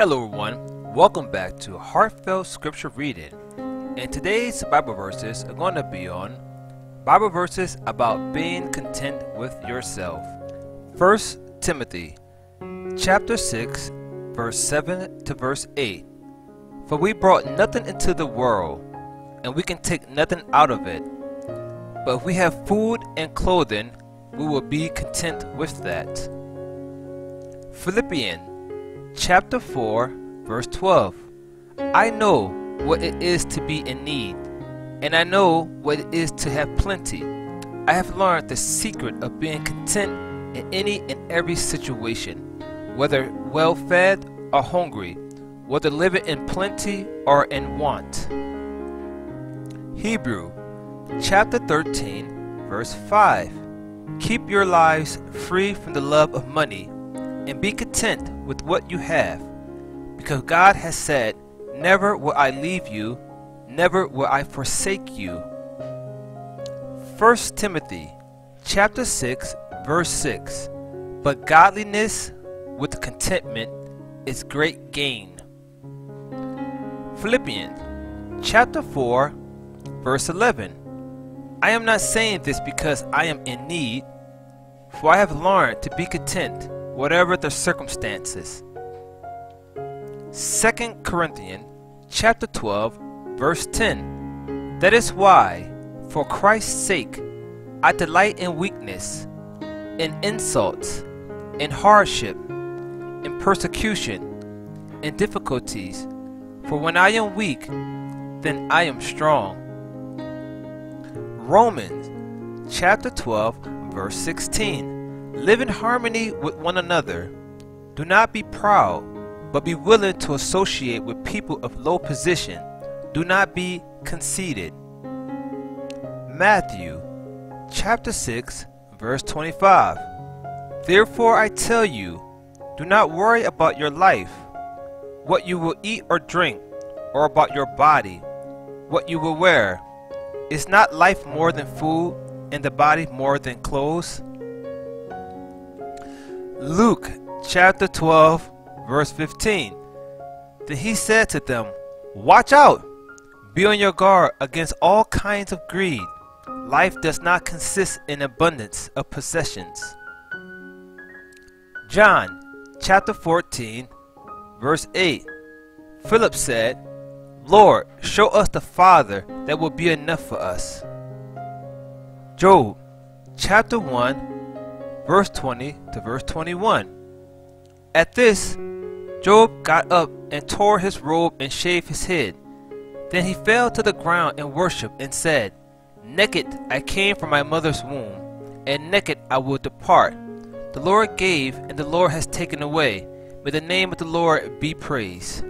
Hello everyone, welcome back to Heartfelt Scripture Reading. And today's Bible verses are going to be on Bible verses about being content with yourself. 1 Timothy chapter 6 verse 7 to verse 8. For we brought nothing into the world, and we can take nothing out of it. But if we have food and clothing, we will be content with that. Philippians chapter 4 verse 12. I know what it is to be in need, and I know what it is to have plenty. I have learned the secret of being content in any and every situation, whether well fed or hungry, whether living in plenty or in want. Hebrew chapter 13 verse 5. Keep your lives free from the love of money, and be content with what you have, because God has said, never will I leave you, never will I forsake you. 1 Timothy chapter 6 verse 6. But godliness with contentment is great gain. Philippians chapter 4 verse 11. I am not saying this because I am in need, for I have learned to be content whatever the circumstances. 2 Corinthians chapter 12 verse 10. That is why, for Christ's sake, I delight in weakness, in insults, in hardship, in persecution, in difficulties. For when I am weak, then I am strong. Romans chapter 12 verse 16. Live in harmony with one another. Do not be proud, but be willing to associate with people of low position. Do not be conceited. Matthew chapter 6 verse 25. Therefore I tell you, do not worry about your life, what you will eat or drink, or about your body, what you will wear. Is not life more than food, and the body more than clothes? Luke chapter 12 verse 15. Then he said to them, watch out! Be on your guard against all kinds of greed. Life does not consist in abundance of possessions. John chapter 14 verse 8. Philip said, Lord, show us the Father, that will be enough for us. Job chapter 1 verse 20 to verse 21. At this, Job got up and tore his robe and shaved his head. Then he fell to the ground and worshipped and said, Naked I came from my mother's womb, and naked I will depart. The Lord gave, and the Lord has taken away. May the name of the Lord be praised.